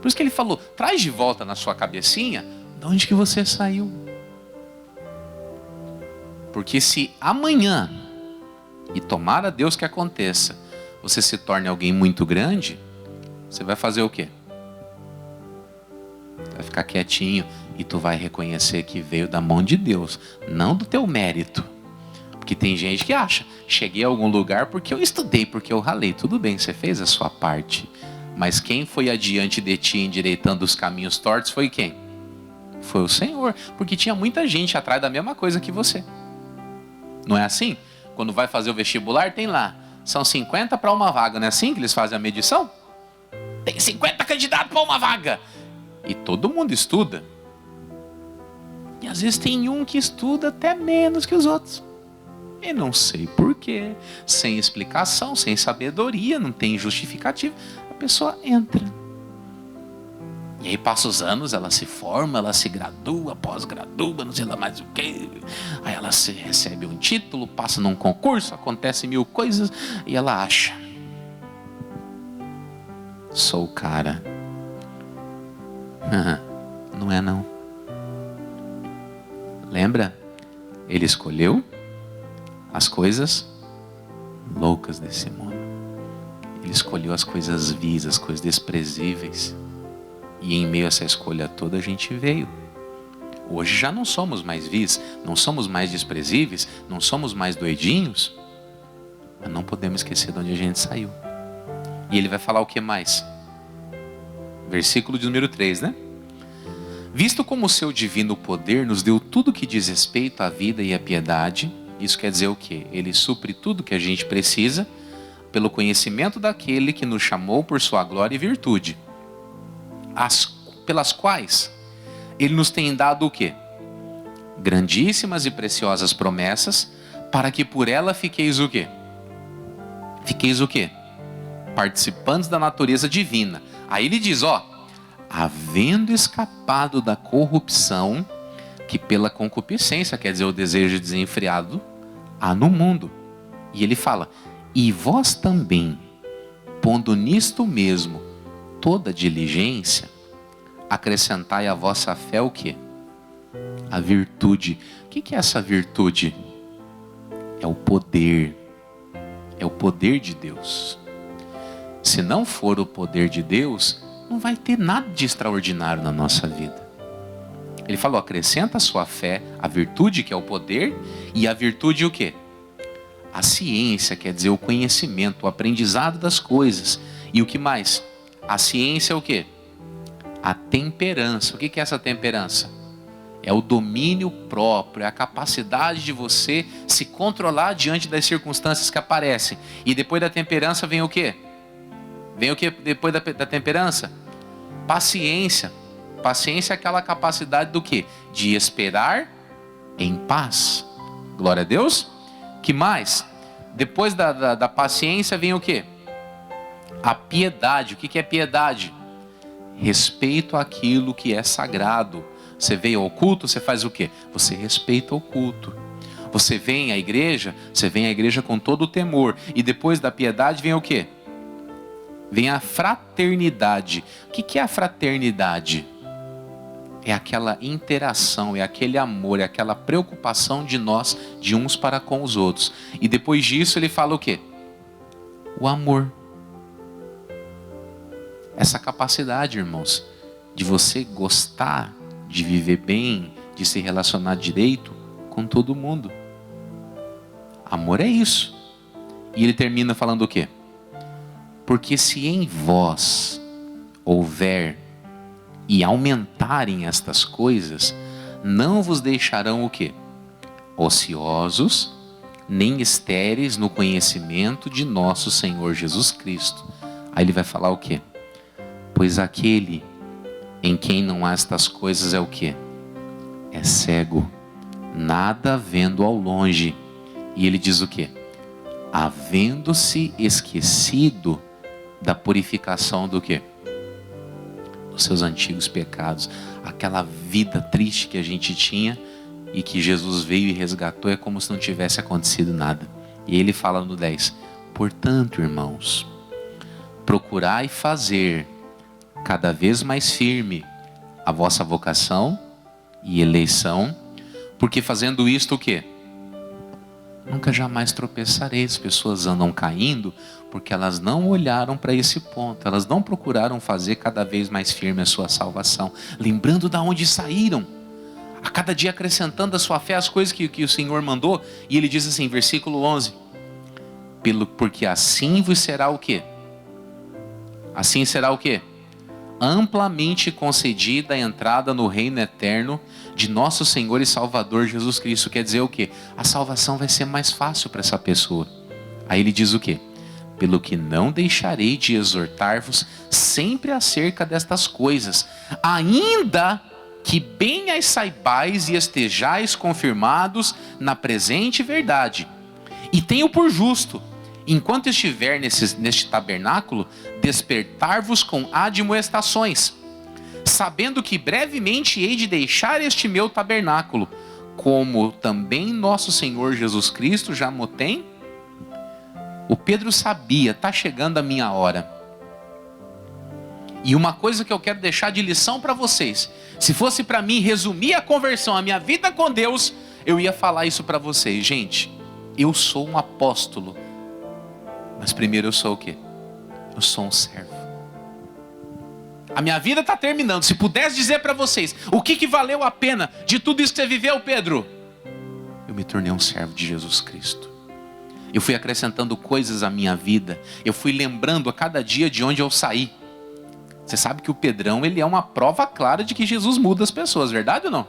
Por isso que ele falou: traz de volta na sua cabecinha de onde que você saiu. Porque se amanhã, e tomara a Deus que aconteça, você se torne alguém muito grande, você vai fazer o quê? Vai ficar quietinho e tu vai reconhecer que veio da mão de Deus, não do teu mérito. Porque tem gente que acha: cheguei a algum lugar porque eu estudei, porque eu ralei. Tudo bem, você fez a sua parte. Mas quem foi adiante de ti endireitando os caminhos tortos foi quem? Foi o Senhor. Porque tinha muita gente atrás da mesma coisa que você. Não é assim? Quando vai fazer o vestibular, tem lá: são 50 para uma vaga. Não é assim que eles fazem a medição? Tem 50 candidatos para uma vaga. E todo mundo estuda. E às vezes tem um que estuda até menos que os outros. E não sei porquê. Sem explicação, sem sabedoria, não tem justificativa. A pessoa entra. E aí passa os anos, ela se forma, ela se gradua, pós-gradua, não sei lá mais o quê. Aí ela recebe um título, passa num concurso, acontece 1000 coisas e ela acha: sou o cara. Não é não. Lembra? Ele escolheu as coisas loucas desse mundo. Ele escolheu as coisas vis, as coisas desprezíveis. E em meio a essa escolha toda a gente veio. Hoje já não somos mais vis, não somos mais desprezíveis, não somos mais doidinhos. Mas não podemos esquecer de onde a gente saiu. E ele vai falar o que mais? Versículo de número 3, né? Visto como o seu divino poder nos deu tudo que diz respeito à vida e à piedade. Isso quer dizer o quê? Ele supre tudo que a gente precisa pelo conhecimento daquele que nos chamou por sua glória e virtude. Pelas quais ele nos tem dado o quê? Grandíssimas e preciosas promessas, para que por ela fiqueis o quê? Fiqueis o quê? Participantes da natureza divina. Aí ele diz, havendo escapado da corrupção que pela concupiscência, quer dizer, o desejo desenfreado, há no mundo. E ele fala: e vós também, pondo nisto mesmo toda diligência, acrescentai à vossa fé o quê? A virtude. O que é essa virtude? É o poder. É o poder de Deus. Se não for o poder de Deus, não vai ter nada de extraordinário na nossa vida. Ele falou: acrescenta a sua fé, a virtude, que é o poder, e a virtude o quê? A ciência, quer dizer, o conhecimento, o aprendizado das coisas. E o que mais? A ciência é o quê? A temperança. O que é essa temperança? É o domínio próprio, é a capacidade de você se controlar diante das circunstâncias que aparecem. E depois da temperança vem o quê? Vem o quê depois da temperança? Paciência. Paciência é aquela capacidade do quê? De esperar em paz. Glória a Deus. Que mais? Depois da paciência vem o quê? A piedade. O que é piedade? Respeito àquilo que é sagrado. Você veio ao culto, você faz o quê? Você respeita o culto. Você vem à igreja com todo o temor. E depois da piedade vem o quê? Vem a fraternidade. O que é a fraternidade? É aquela interação, é aquele amor, é aquela preocupação de nós, de uns para com os outros. E depois disso ele fala o quê? O amor. Essa capacidade, irmãos, de você gostar, de viver bem, de se relacionar direito com todo mundo. Amor é isso. E ele termina falando o quê? Porque se em vós houver e aumentarem estas coisas, não vos deixarão o quê? Ociosos, nem estéreis no conhecimento de nosso Senhor Jesus Cristo. Aí ele vai falar o quê? Pois aquele em quem não há estas coisas é o quê? É cego, nada vendo ao longe. E ele diz o quê? Havendo-se esquecido da purificação do quê? Dos seus antigos pecados. Aquela vida triste que a gente tinha e que Jesus veio e resgatou, é como se não tivesse acontecido nada. E ele fala no 10: portanto, irmãos, procurai fazer cada vez mais firme a vossa vocação e eleição, porque fazendo isto o quê? Nunca jamais tropeçareis. As pessoas andam caindo porque elas não olharam para esse ponto. Elas não procuraram fazer cada vez mais firme a sua salvação, lembrando de onde saíram, a cada dia acrescentando a sua fé as coisas que o Senhor mandou. E ele diz assim, versículo 11: porque assim vos será o quê? Assim será o quê? Amplamente concedida a entrada no reino eterno de nosso Senhor e Salvador Jesus Cristo. Quer dizer o quê? A salvação vai ser mais fácil para essa pessoa. Aí ele diz o quê? Pelo que não deixarei de exortar-vos sempre acerca destas coisas, ainda que bem as saibais e estejais confirmados na presente verdade. E tenho por justo, enquanto estiver neste tabernáculo, despertar-vos com admoestações, sabendo que brevemente hei de deixar este meu tabernáculo, como também nosso Senhor Jesus Cristo já me tem. O Pedro sabia, está chegando a minha hora. E uma coisa que eu quero deixar de lição para vocês, se fosse para mim resumir a conversão, a minha vida com Deus, eu ia falar isso para vocês. Gente, eu sou um apóstolo, mas primeiro eu sou o quê? Eu sou um servo. A minha vida está terminando. Se pudesse dizer para vocês o que valeu a pena de tudo isso que você viveu, Pedro, eu me tornei um servo de Jesus Cristo. Eu fui acrescentando coisas à minha vida. Eu fui lembrando a cada dia de onde eu saí. Você sabe que o Pedrão, ele é uma prova clara de que Jesus muda as pessoas, verdade ou não?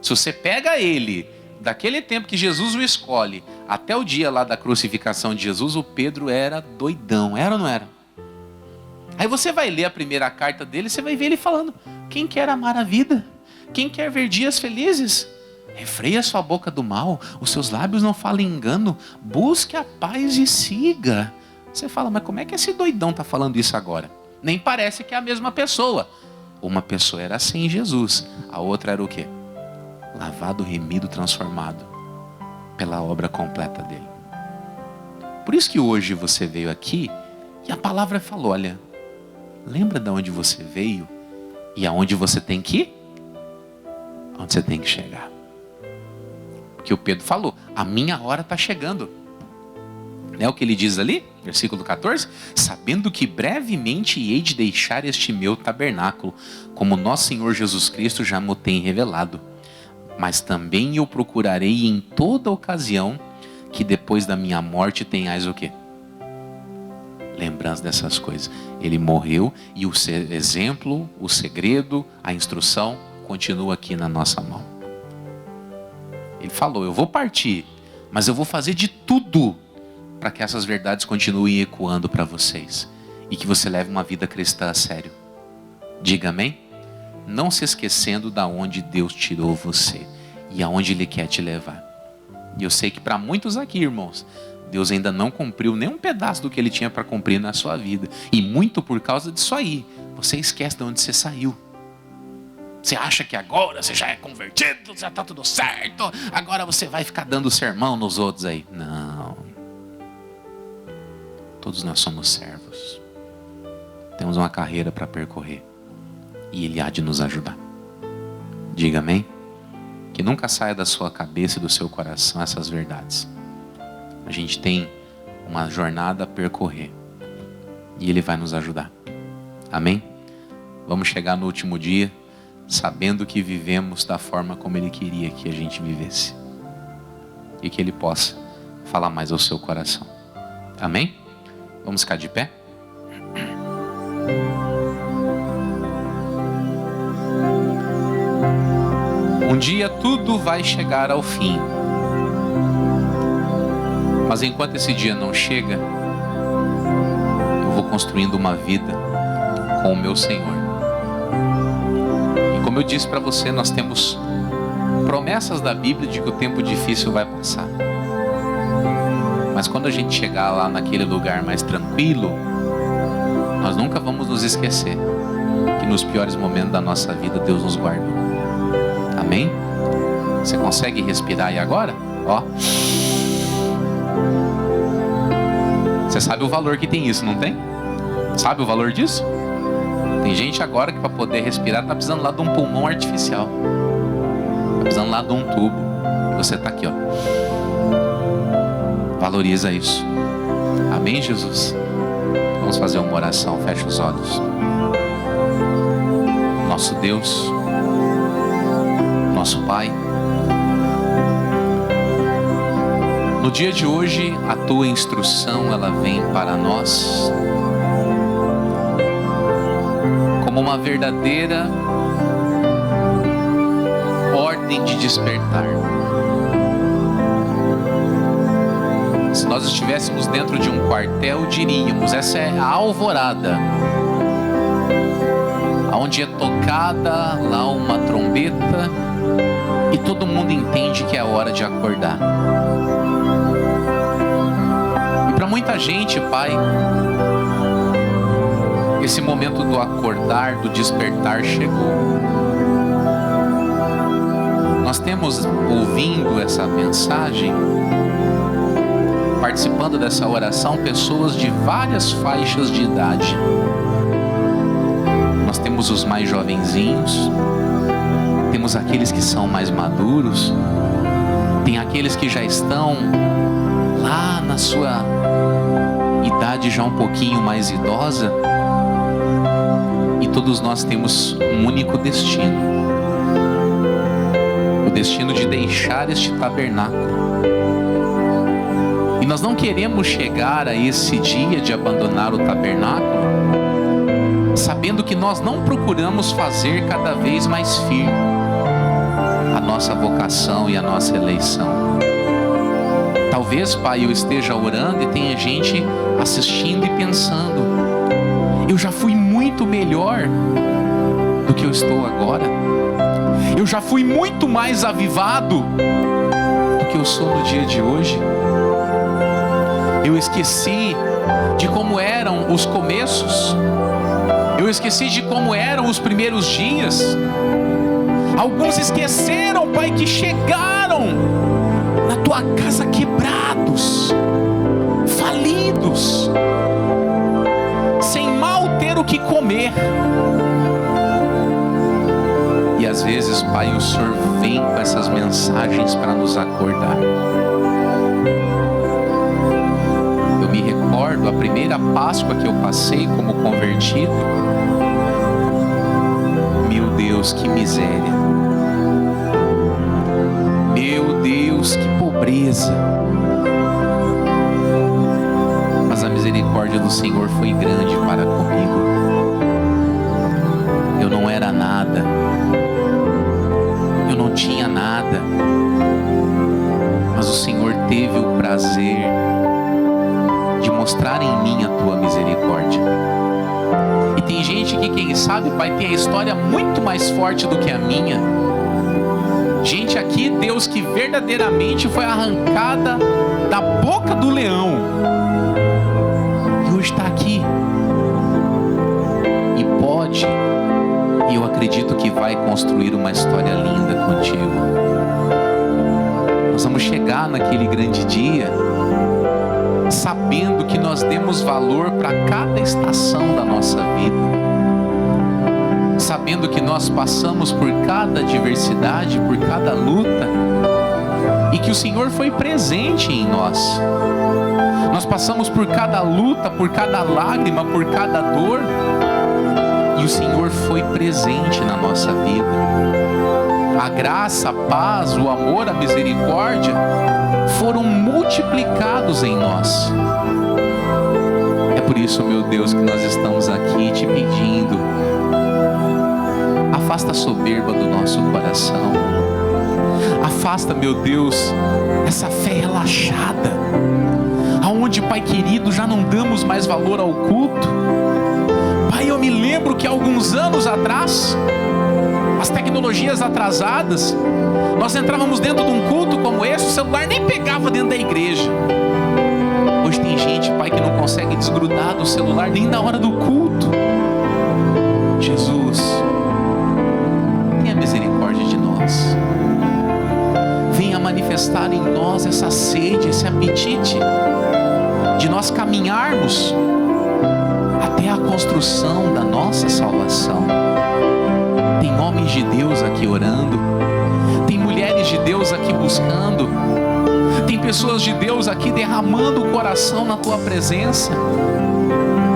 Se você pega ele, daquele tempo que Jesus o escolhe, até o dia lá da crucificação de Jesus, o Pedro era doidão, era ou não era? Aí você vai ler a primeira carta dele, você vai ver ele falando: quem quer amar a vida? Quem quer ver dias felizes? Refreia sua boca do mal, os seus lábios não falem engano, busque a paz e siga. Você fala, mas como é que esse doidão está falando isso agora? Nem parece que é a mesma pessoa. Uma pessoa era assim em Jesus, a outra era o quê? Lavado, remido, transformado pela obra completa dele. Por isso que hoje você veio aqui e a palavra falou: olha, lembra de onde você veio e aonde você tem que ir? Onde você tem que chegar. Porque o Pedro falou: a minha hora está chegando. Não é o que ele diz ali? Versículo 14: sabendo que brevemente hei de deixar este meu tabernáculo, como nosso Senhor Jesus Cristo já me tem revelado. Mas também eu procurarei em toda ocasião que depois da minha morte tenhais o quê? Lembrança dessas coisas. Ele morreu e o exemplo, o segredo, a instrução continua aqui na nossa mão. Ele falou: eu vou partir, mas eu vou fazer de tudo para que essas verdades continuem ecoando para vocês e que você leve uma vida cristã a sério. Diga amém? Não se esquecendo da onde Deus tirou você e aonde Ele quer te levar. E eu sei que para muitos aqui, irmãos, Deus ainda não cumpriu nem um pedaço do que Ele tinha para cumprir na sua vida. E muito por causa disso aí, você esquece de onde você saiu. Você acha que agora você já é convertido, já está tudo certo, agora você vai ficar dando sermão nos outros aí. Não. Todos nós somos servos. Temos uma carreira para percorrer. E Ele há de nos ajudar. Diga amém. Que nunca saia da sua cabeça e do seu coração essas verdades. A gente tem uma jornada a percorrer. E Ele vai nos ajudar. Amém? Vamos chegar no último dia sabendo que vivemos da forma como Ele queria que a gente vivesse. E que Ele possa falar mais ao seu coração. Amém? Vamos ficar de pé? Um dia tudo vai chegar ao fim. Mas enquanto esse dia não chega, eu vou construindo uma vida com o meu Senhor. E como eu disse para você, nós temos promessas da Bíblia de que o tempo difícil vai passar. Mas quando a gente chegar lá naquele lugar mais tranquilo, nós nunca vamos nos esquecer que nos piores momentos da nossa vida Deus nos guardou. Amém? Você consegue respirar aí agora? Ó. Você sabe o valor que tem isso, não tem? Sabe o valor disso? Tem gente agora que para poder respirar está precisando lá de um pulmão artificial. Está precisando lá de um tubo. Você está aqui, ó. Valoriza isso. Amém, Jesus? Vamos fazer uma oração. Fecha os olhos. Nosso Deus, nosso Pai, no dia de hoje a Tua instrução ela vem para nós como uma verdadeira ordem de despertar. Se nós estivéssemos dentro de um quartel, diríamos: essa é a alvorada, onde é tocada lá uma trombeta e todo mundo entende que é a hora de acordar. E para muita gente, Pai, esse momento do acordar, do despertar chegou. Nós temos, ouvindo essa mensagem, participando dessa oração, pessoas de várias faixas de idade. Nós temos os mais jovenzinhos, temos aqueles que são mais maduros, tem aqueles que já estão lá na sua idade já um pouquinho mais idosa, e todos nós temos um único destino, o destino de deixar este tabernáculo. E nós não queremos chegar a esse dia de abandonar o tabernáculo sabendo que nós não procuramos fazer cada vez mais firme a nossa vocação e a nossa eleição. Talvez, Pai, eu esteja orando e tenha gente assistindo e pensando: eu já fui muito melhor do que eu estou agora. Eu já fui muito mais avivado do que eu sou no dia de hoje. Eu esqueci de como eram os começos. Eu esqueci de como eram os primeiros dias. Alguns esqueceram, Pai, que chegaram na Tua casa quebrados, falidos, sem mal ter o que comer. E às vezes, Pai, o Senhor vem com essas mensagens para nos acordar. Eu me recordo a primeira Páscoa que eu passei como convertido. Meu Deus, que miséria. Meu Deus, que pobreza. Mas a misericórdia do Senhor foi grande para comigo. Eu não era nada. Eu não tinha nada. Mas o Senhor teve o prazer de mostrar em mim a Tua misericórdia. E tem gente que, quem sabe, Pai, tem a história muito mais forte do que a minha. Gente aqui, Deus, que verdadeiramente foi arrancada da boca do leão e hoje está aqui e pode E eu acredito que vai construir uma história linda contigo. Nós vamos chegar naquele grande dia sabendo que nós demos valor para cada estação da nossa vida, sabendo que nós passamos por cada adversidade, por cada luta, e que o Senhor foi presente em nós. Nós passamos por cada luta, por cada lágrima, por cada dor, e o Senhor foi presente na nossa vida. A graça, a paz, o amor, a misericórdia foram multiplicados em nós. É por isso, meu Deus, que nós estamos aqui te pedindo: afasta a soberba do nosso coração. Afasta, meu Deus, essa fé relaxada, aonde, Pai querido, já não damos mais valor ao culto. Pai, eu me lembro que há alguns anos atrás, as tecnologias atrasadas, nós entrávamos dentro de um culto como esse, o celular nem pegava dentro da igreja. Hoje tem gente, Pai, que não consegue desgrudar do celular nem na hora do culto. Jesus, tenha misericórdia de nós. Venha manifestar em nós essa sede, esse apetite de nós caminharmos até a construção da nossa salvação. Tem homens de Deus aqui orando, tem mulheres de Deus aqui buscando, tem pessoas de Deus aqui derramando o coração na tua presença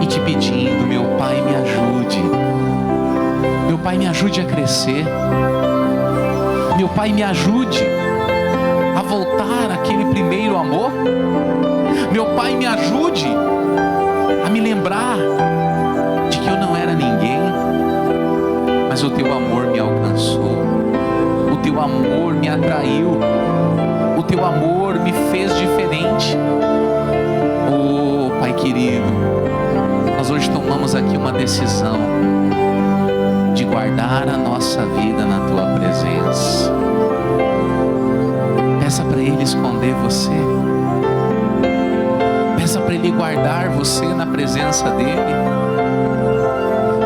e te pedindo: meu Pai, me ajude. Meu Pai, me ajude a crescer. Meu Pai, me ajude a voltar àquele primeiro amor. Meu Pai, me ajude a me lembrar de que eu não era ninguém, mas o teu amor me alcançou, o teu amor me atraiu, o teu amor me fez diferente. Oh, Pai querido, nós hoje tomamos aqui uma decisão de guardar a nossa vida na tua presença. Peça para Ele esconder você. Peça para Ele guardar você na presença dEle.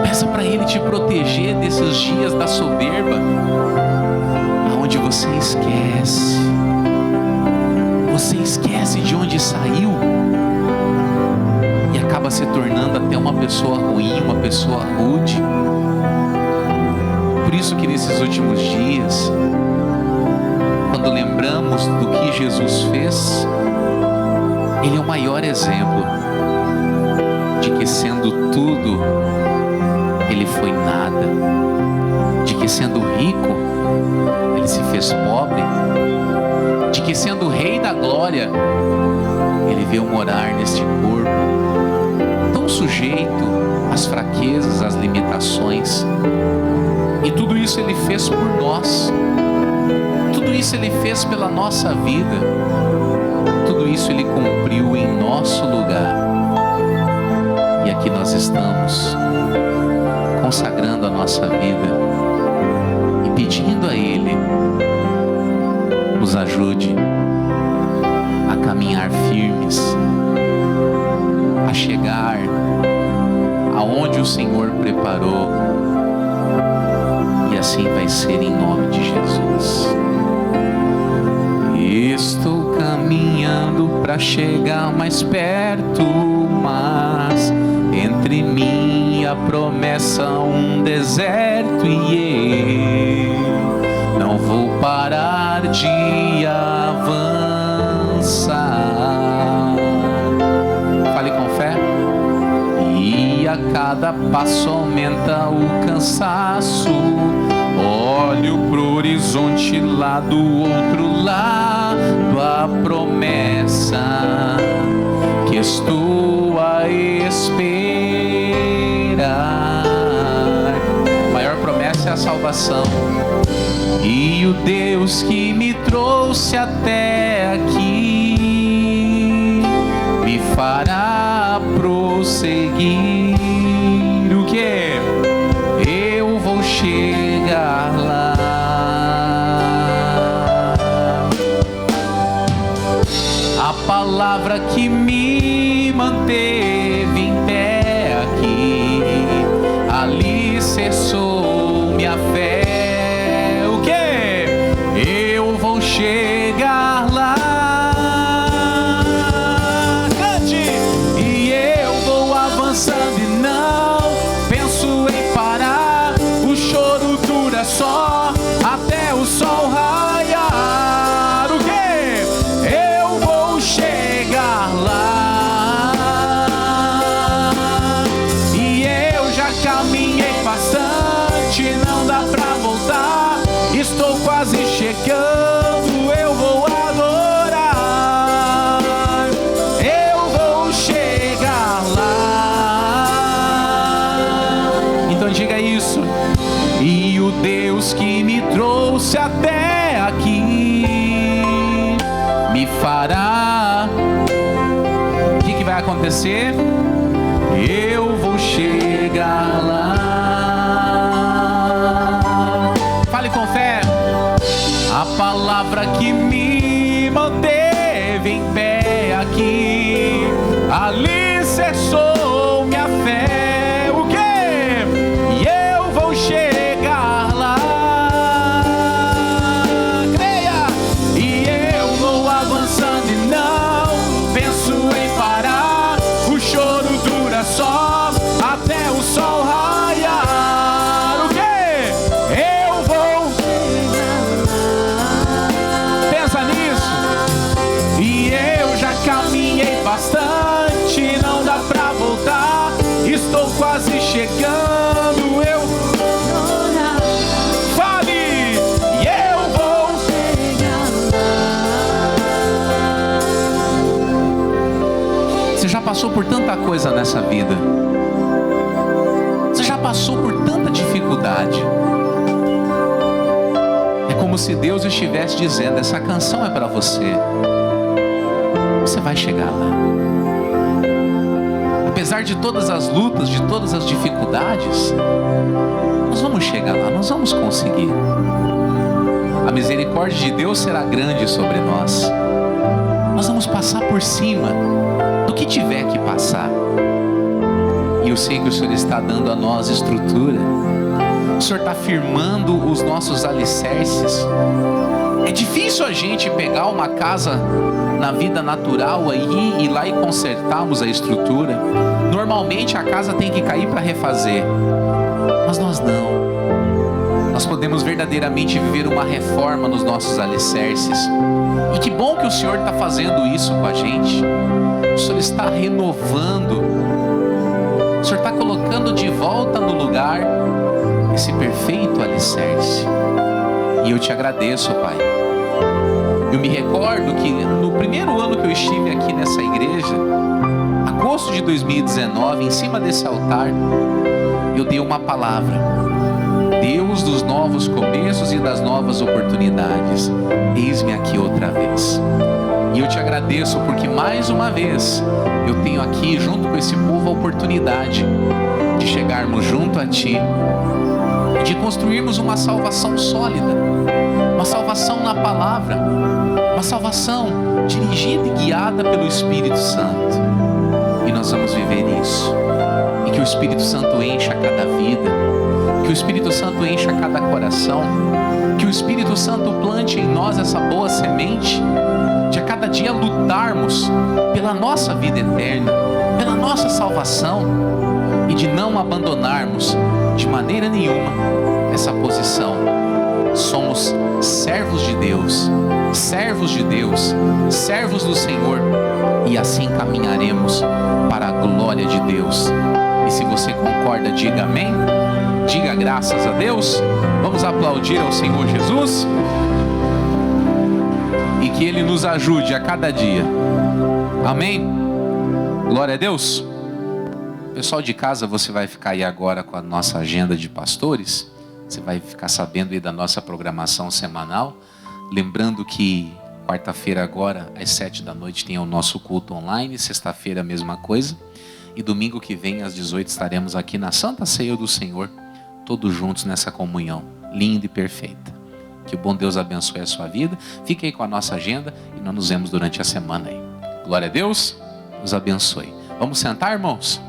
Peça para Ele te proteger desses dias da soberba, aonde você esquece de onde saiu e acaba se tornando até uma pessoa ruim, uma pessoa rude. Por isso que nesses últimos dias, quando lembramos do que Jesus fez, Ele é o maior exemplo de que, sendo tudo, Ele foi nada, de que, sendo rico, Ele se fez pobre, de que, sendo Rei da glória, Ele veio morar neste corpo tão sujeito às fraquezas, às limitações. E tudo isso Ele fez por nós, tudo isso Ele fez pela nossa vida, tudo isso Ele cumpriu em nosso lugar. E aqui nós estamos consagrando a nossa vida e pedindo a Ele: nos ajude a caminhar firmes, a chegar aonde o Senhor preparou. E assim vai ser em nome de Jesus. Estou caminhando para chegar mais perto, mas entre mim e a promessa um deserto, e eu não vou parar de avançar. Fale com fé. E a cada passo aumenta o cansaço. Olho pro horizonte lá do outro lado, a promessa que estou a esperar. A maior promessa é a salvação. E o Deus que me trouxe até aqui me fará prosseguir. O que? Eu vou chegar lá. A palavra que me manteve em pé aqui alicerçou chegar lá. Cante! E eu vou avançando e não penso em parar. O choro dura só até o sol raiar. O quê? Eu vou chegar lá. E eu já caminhei bastante, não dá pra voltar. Estou quase chegando, eu vou adorar. Eu vou chegar lá. Então diga isso. E o Deus que me trouxe até aqui me fará. O que vai acontecer? Eu vou chegar lá. Fale com fé. A palavra que me manteve em pé aqui alicerçou minha fé. O quê? E eu vou chegar lá. Creia! E eu vou avançando e não penso em parar. O choro dura só até o sol raiar. O quê? Eu vou. Pensa nisso. E eu já caminhei bastante, não dá pra voltar. Estou quase chegando, eu. Fale! E eu vou. Você já passou por tanta coisa nessa vida. Você já passou por tanta dificuldade. É como se Deus estivesse dizendo: essa canção é para você. Você vai chegar lá. Apesar de todas as lutas, de todas as dificuldades, nós vamos chegar lá, nós vamos conseguir. A misericórdia de Deus será grande sobre nós. Nós vamos passar por cima do que tiver que passar. E eu sei que o Senhor está dando a nós estrutura. O Senhor está firmando os nossos alicerces. É difícil a gente pegar uma casa na vida natural aí, ir lá e consertarmos a estrutura. Normalmente a casa tem que cair para refazer. Mas nós não. Nós podemos verdadeiramente viver uma reforma nos nossos alicerces. E que bom que o Senhor está fazendo isso com a gente. O Senhor está renovando. O Senhor está colocando de volta no lugar esse perfeito alicerce. E eu te agradeço, Pai. Eu me recordo que no primeiro ano que eu estive aqui nessa igreja, agosto de 2019, em cima desse altar, eu dei uma palavra: Deus dos novos começos e das novas oportunidades, eis-me aqui outra vez. E eu te agradeço porque mais uma vez eu tenho aqui junto com esse povo a oportunidade de chegarmos junto a Ti e de construirmos uma salvação sólida, uma salvação na palavra, uma salvação dirigida e guiada pelo Espírito Santo. E nós vamos viver isso. E que o Espírito Santo encha cada vida, que o Espírito Santo encha cada coração, que o Espírito Santo plante em nós essa boa semente de a cada dia lutarmos pela nossa vida eterna, pela nossa salvação, e de não abandonarmos de maneira nenhuma essa posição. Somos servos de Deus, servos de Deus, servos do Senhor, e assim caminharemos para a glória de Deus. E se você concorda, diga amém, diga graças a Deus. Vamos aplaudir ao Senhor Jesus e que Ele nos ajude a cada dia. Amém. Glória a Deus. Pessoal de casa, você vai ficar aí agora com a nossa agenda de pastores. Você vai ficar sabendo aí da nossa programação semanal. Lembrando que quarta-feira agora, às 7 da noite, tem o nosso culto online. Sexta-feira a mesma coisa. E domingo que vem, às 18, estaremos aqui na Santa Ceia do Senhor, todos juntos nessa comunhão linda e perfeita. Que o bom Deus abençoe a sua vida. Fique aí com a nossa agenda e nós nos vemos durante a semana aí. Glória a Deus, nos abençoe. Vamos sentar, irmãos?